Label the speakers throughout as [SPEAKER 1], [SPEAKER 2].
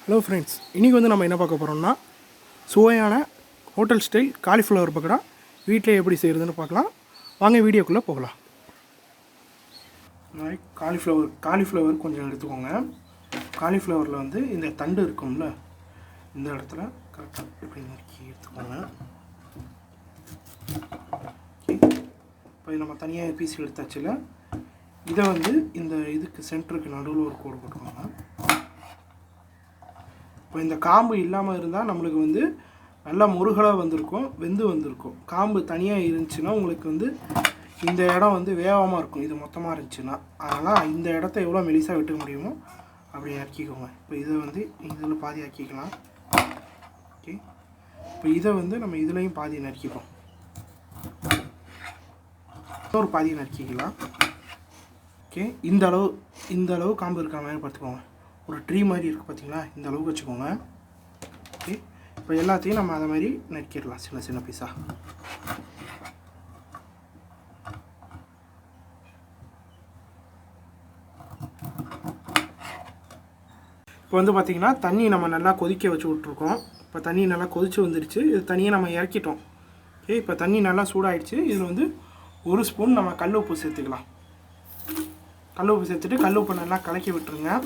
[SPEAKER 1] Hello friends, இன்றைக்கி வந்து நம்ம என்ன பார்க்க போகிறோம்னா சுவையான ஹோட்டல் ஸ்டைல் காலிஃப்ளவர் பக்கோடா வீட்டில் எப்படி செய்கிறதுன்னு பார்க்கலாம். வாங்க வீடியோக்குள்ளே போகலாம். காலிஃப்ளவர் கொஞ்சம் எடுத்துக்கோங்க. காலிஃப்ளவரில் வந்து இந்த தண்டு இருக்கும்ல, இந்த இடத்துல கரெக்டாக இப்படி நறுக்கி எடுத்துக்கோங்க. இப்போ நம்ம தனியாக பீஸ் எடுத்தாச்சுல, இதை வந்து இந்த இதுக்கு சென்டருக்கு நடுவில் ஒரு கோடு போட்டுக்கோங்க. இப்போ இந்த காம்பு இல்லாமல் இருந்தால் நம்மளுக்கு வந்து நல்லா முருகலாக வந்திருக்கும், வெந்து வந்திருக்கும். காம்பு தனியாக இருந்துச்சுன்னா உங்களுக்கு வந்து இந்த இடம் வந்து வேகாமல் இருக்கும், இது மொத்தமாக இருந்துச்சுன்னா. அதனால் இந்த இடத்த எவ்வளோ மெலிசாக விட்டுக்க முடியுமோ அப்படி ஆக்கிக்கோங்க. இப்போ இதை வந்து இதில் பாதி ஆக்கிக்கலாம். ஓகே, இப்போ இதை வந்து நம்ம இதுலேயும் பாதி நறுக்கிப்போம், ஒரு பாதியை நறுக்கிக்கலாம். ஓகே, இந்த அளவு காம்பு இருக்கிற மாதிரி பார்த்துக்கோங்க. ஒரு ட்ரீ மாதிரி இருக்குது பார்த்தீங்களா, இந்த அளவுக்கு வச்சுக்கோங்க. ஓகே, இப்போ எல்லாத்தையும் நம்ம அதை மாதிரி நறுக்கிடலாம் சின்ன சின்ன பீஸாக. இப்போ வந்து பார்த்திங்கன்னா தண்ணி நம்ம நல்லா கொதிக்க வச்சு விட்ருக்கோம். இப்போ தண்ணி நல்லா கொதித்து வந்துடுச்சு. இது தண்ணியை நம்ம இறக்கிட்டோம். ஓகே, இப்போ தண்ணி நல்லா சூடாகிடுச்சு. இதில் வந்து 1 ஸ்பூன் நம்ம கல் உப்பு சேர்த்துக்கலாம். கல் உப்பு சேர்த்துட்டு கல் உப்பு நல்லா கலக்கி விட்டுருங்க.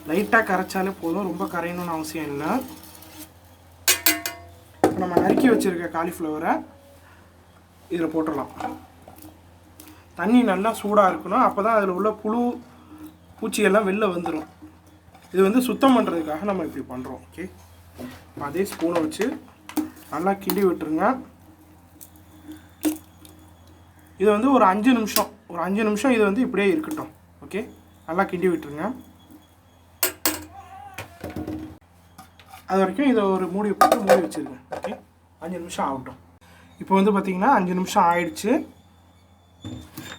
[SPEAKER 1] லைட்டாக கரைச்சாலே போதும், ரொம்ப கரையணும்னு அவசியம் இல்லை. இப்போ நம்ம நறுக்கி வச்சுருக்க காலிஃப்ளவரை இதில் போட்டுடலாம். தண்ணி நல்லா சூடாக இருக்கணும், அப்போ தான் அதில் உள்ள புழு பூச்சியெல்லாம் வெளில வந்துடும். இது வந்து சுத்தம் பண்ணுறதுக்காக நம்ம இப்படி பண்ணுறோம். ஓகே, அதே ஸ்பூனை வச்சு நல்லா கிண்டி விட்டுருங்க. இது வந்து ஒரு 5 நிமிஷம் இது வந்து இப்படியே இருக்கட்டும். ஓகே, நல்லா கிண்டி விட்டுருங்க. அது வரைக்கும் இதை ஒரு மூடி வச்சுருங்க. ஓகே, 5 நிமிஷம் ஆகட்டும். இப்போ வந்து பார்த்திங்கன்னா 5 நிமிஷம் ஆயிடுச்சு.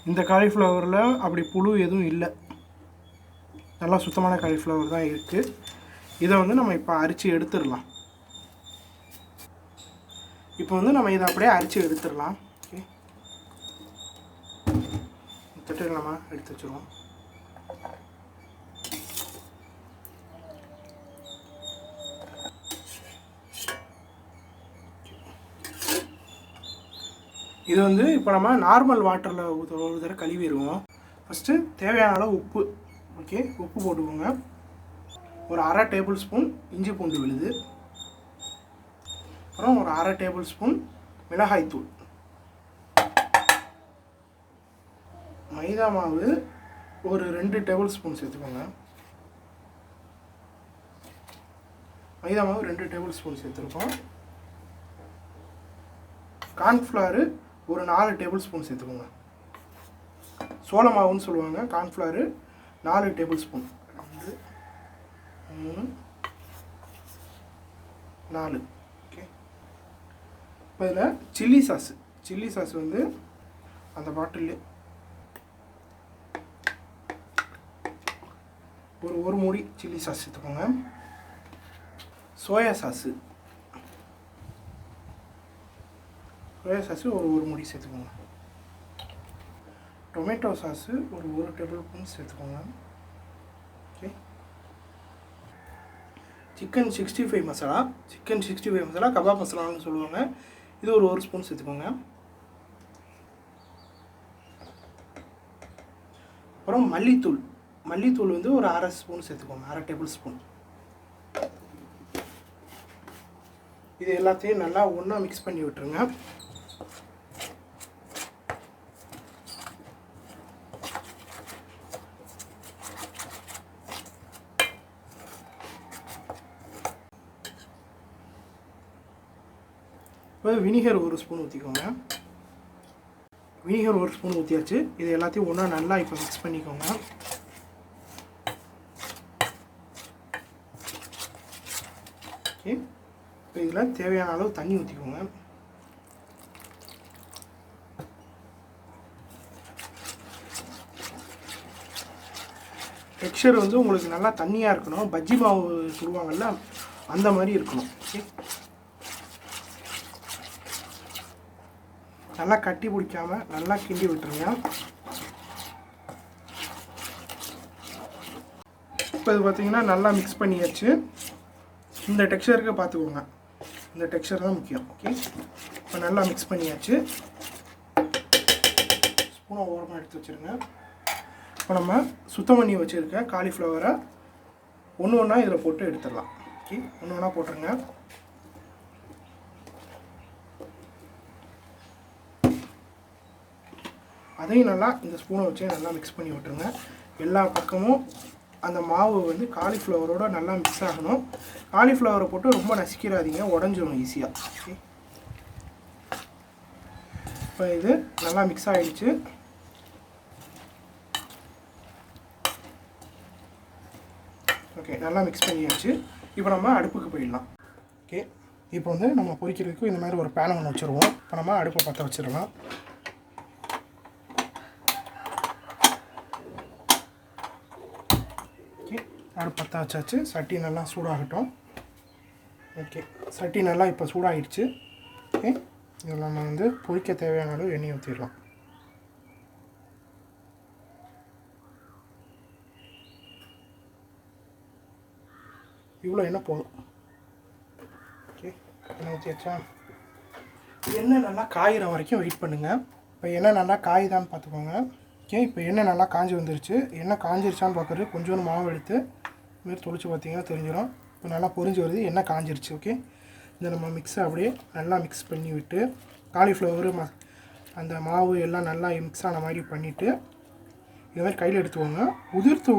[SPEAKER 1] இந்த காலிஃப்ளவரில் அப்படி புழு எதுவும் இல்லை, நல்லா சுத்தமான காலிஃப்ளவர் தான் இருக்குது. இதை வந்து நம்ம இப்போ அரிச்சு எடுத்துடலாம். இப்போ வந்து நம்ம இதை அப்படியே அரிச்சு எடுத்துடலாம். ஓகே, தட்டில் நம்ம எடுத்து வச்சுருவோம். இது வந்து இப்போ நம்ம நார்மல் வாட்டரில் ஒரு தடவை கழுவிடுவோம். ஃபஸ்ட்டு தேவையான அளவு உப்பு. ஓகே, உப்பு போட்டுக்கோங்க. ஒரு 1/2 டேபிள் ஸ்பூன் இஞ்சி பூண்டு விழுது, அப்புறம் ஒரு 1/2 டேபிள் ஸ்பூன் மிளகாய்த்தூள், மைதா மாவு ஒரு 2 டேபிள் ஸ்பூன் சேர்த்துக்கோங்க. மைதா மாவு 2 டேபிள் ஸ்பூன் சேர்த்துருக்கோம். கார்ன்ஃப்ளவர் ஒரு 4 டேபிள் ஸ்பூன் சேர்த்துக்கோங்க. சோள மாவுன்னு சொல்லுவாங்க. Cornflour 4 table spoon, 2 3 4. ஓகே, இப்போ இதில் சில்லி சாஸ் வந்து அந்த பாட்டிலே ஒரு மூடி சில்லி சாஸ் சேர்த்துக்கோங்க. சோயா சாஸு ஒரு மூடி சேர்த்துக்கோங்க. டொமேட்டோ சாஸு ஒரு 1 டேபிள் ஸ்பூன் சேர்த்துக்கோங்க. ஓகே, சிக்கன் 65 மசாலா கபாப் மசாலான்னு சொல்லுவாங்க, இது ஒரு 1 ஸ்பூன் சேர்த்துக்கோங்க. அப்புறம் மல்லித்தூள் வந்து ஒரு 1/2 ஸ்பூன் சேர்த்துக்கோங்க, 1/2 டேபிள் ஸ்பூன். இது எல்லாத்தையும் நல்லா ஒன்றா மிக்ஸ் பண்ணி விட்டுருங்க. இப்போ வினிகர் 1 ஸ்பூன் ஊற்றிக்கோங்க. வினிகர் 1 ஸ்பூன் ஊற்றியாச்சு. இது எல்லாத்தையும் ஒன்றா நல்லா இப்போ மிக்ஸ் பண்ணிக்கோங்க. ஓகே, இப்போ இதில் தேவையான அளவு தண்ணி ஊற்றிக்கோங்க. டெக்ஸ்சர் வந்து உங்களுக்கு நல்லா தண்ணியாக இருக்கணும், பஜ்ஜி மாவு சுடுவாங்கள்ல அந்த மாதிரி இருக்கணும். ஓகே, நல்லா கட்டி பிடிக்காமல் நல்லா கிண்டி விட்டுருங்க. இப்போ இது பார்த்திங்கன்னா நல்லா மிக்ஸ் பண்ணியாச்சு. இந்த டெக்ஸ்சருக்கு பார்த்துக்கோங்க, இந்த டெக்ஸ்சர் தான் முக்கியம். ஓகே, இப்போ நல்லா மிக்ஸ் பண்ணியாச்சு. ஸ்பூனை ஓரமாக எடுத்து வச்சுருங்க. இப்போ நம்ம சுத்தம் பண்ணி வச்சுருக்க காலிஃப்ளவரை ஒன்று ஒன்றா இதில் போட்டு எடுத்துடலாம். ஓகே, ஒன்று ஒன்றா போட்டுருங்க. அதையும் நல்லா இந்த ஸ்பூனை வச்சு நல்லா மிக்ஸ் பண்ணி விட்டுருங்க. எல்லா பக்கமும் அந்த மாவு வந்து காலிஃப்ளவரோட நல்லா மிக்ஸ் ஆகணும். காலிஃப்ளவரை போட்டு ரொம்ப நசிக்கிறாதீங்க, உடஞ்சிடும் ஈஸியாக. ஓகே, இப்போ இது நல்லா மிக்ஸ் ஆகிடுச்சு. ஓகே, நல்லா மிக்ஸ் பண்ணியாச்சு. இப்போ நம்ம அடுப்புக்கு போயிடலாம். ஓகே, இப்போ வந்து நம்ம பொரிக்கிறதுக்கு இந்த மாதிரி ஒரு பேனை ஒன்று வச்சுருவோம். இப்போ நம்ம அடுப்பை பற்ற வச்சிடலாம். அடுப்பு பற்ற வச்சாச்சு. சட்டி நல்லா சூடாகட்டும். ஓகே, சட்டி நல்லா இப்போ சூடாகிடுச்சு. ஓகே, இதில் நம்ம வந்து பொரிக்க தேவையான அளவு எண்ணெய் ஊற்றிடலாம். இவ்வளோ எண்ணெய் போதும். ஓகே, எண்ணெய் ஊற்றியாச்சா? எண்ணெய் நல்லா காயிற வரைக்கும் வெயிட் பண்ணுங்கள். இப்போ எண்ணெய் நல்லா காயுதான்னு பார்த்துக்கோங்க. ஓகே, இப்போ எண்ணெய் நல்லா காஞ்சி வந்துருச்சு. எண்ணெய் காஞ்சிருச்சான்னு பார்க்குறது கொஞ்சோண்டு மாவு எடுத்து இதுமாரி தொளிச்சு பார்த்தீங்கன்னா தெரிஞ்சிடும். இப்போ நல்லா பொரிஞ்சு வருது, எண்ணெய் காஞ்சிருச்சு. ஓகே, இந்த நம்ம மிக்ஸை அப்படியே நல்லா மிக்ஸ் பண்ணி விட்டு காலிஃப்ளவரு அந்த மாவு எல்லாம் நல்லா மிக்ஸ் ஆன மாதிரி பண்ணிவிட்டு இது மாதிரி கையில் எடுத்துக்கோங்க. உதிர்த்து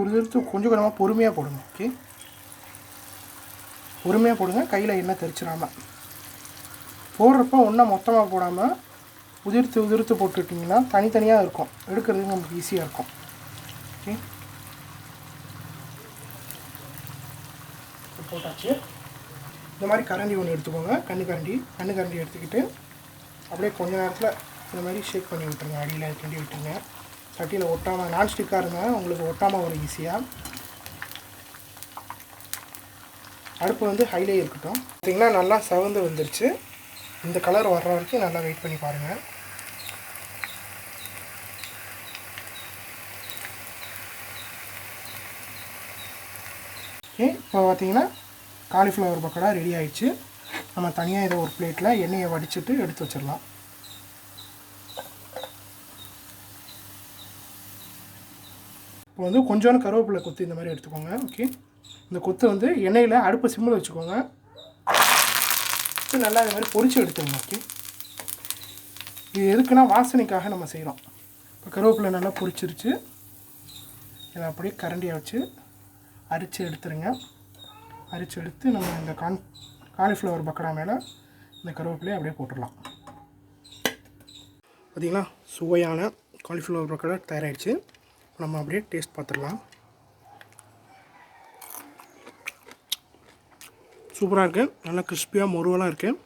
[SPEAKER 1] கொஞ்சம் கொஞ்சமாக பொறுமையாக போடுங்க. ஓகே, பொறுமையாக போடுங்க, கையில் எண்ணெய் தெரிச்சிடாமல். போடுறப்ப ஒன்றா மொத்தமாக போடாமல் உதிர்த்து போட்டுட்டிங்கன்னா தனித்தனியாக இருக்கும், எடுக்கிறதுக்கு நமக்கு ஈஸியாக இருக்கும். ஓகே, போட்டாச்சு. இந்த மாதிரி கரண்டி ஒன்று எடுத்துக்கோங்க, கண்ணு கரண்டி எடுத்துக்கிட்டு அப்படியே கொஞ்ச நேரத்தில் இந்த மாதிரி ஷேக் பண்ணி விட்டுருங்க. அடியில் கிண்டி விட்டுருங்க. சட்டியில் ஒட்டாமல், நான்ஸ்டிக்காக இருந்தால் உங்களுக்கு ஒட்டாமல் வரும் ஈஸியாக. அடுப்பு வந்து ஹைலே இருக்கட்டும். பார்த்திங்கன்னா நல்லா செவந்து வந்துருச்சு. இந்த கலர் வர்ற வரைக்கும் நல்லா வெயிட் பண்ணி பாருங்கள். ஓகே, இப்போ பார்த்திங்கன்னா காலிஃப்ளவர் பக்கோடா ரெடி ஆகிடுச்சு. நம்ம தனியாக இதை ஒரு பிளேட்டில் எண்ணெயை வடிச்சிட்டு எடுத்து வச்சிடலாம். இப்போ வந்து கொஞ்சோண்டு கருவேப்பிலை கொத்து இந்த மாதிரி எடுத்துக்கோங்க. ஓகே, இந்த கொத்து வந்து எண்ணெயில் அடுப்பை சிம்மில் வச்சுக்கோங்க. நல்லா இது மாதிரி பொரிச்சு எடுத்துக்கோங்க. ஓகே, இது எதுக்குன்னா வாசனைக்காக நம்ம செய்கிறோம். இப்போ கருவேப்பிலை நல்லா பொரிச்சிருச்சு. இதை அப்படியே கரண்டியை வச்சு அரிச்சு எடுத்துருங்க. அரிச்சு எடுத்து நம்ம இந்த காலிஃப்ளவர் பக்கோடா மேலே இந்த கருவேப்பிலையை அப்படியே போட்டுடலாம். பார்த்திங்களா, சுவையான காலிஃப்ளவர் பக்கோடா தயாராகிடுச்சு. நம்ம அப்படியே டேஸ்ட் பார்த்துடலாம். சூப்பராக இருக்குது, நல்லா கிறிஸ்பியாக மொருவலாக இருக்குது.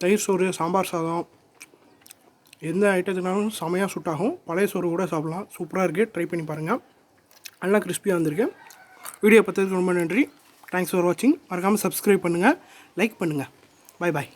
[SPEAKER 1] தயிர் சோறு, சாம்பார் சாதம், எந்த ஐட்டத்துனாலும் செமையாக சூட்டாகும். பழைய சோறு கூட சாப்பிட்லாம். சூப்பராக இருக்குது, ட்ரை பண்ணி பாருங்கள். நல்லா கிறிஸ்பியாக வந்திருக்கு. வீடியோ பார்த்ததுக்கு ரொம்ப நன்றி. தேங்க்ஸ் ஃபார் வாட்சிங். மறக்காமல் சப்ஸ்கிரைப் பண்ணுங்கள், லைக் பண்ணுங்கள். Bye bye.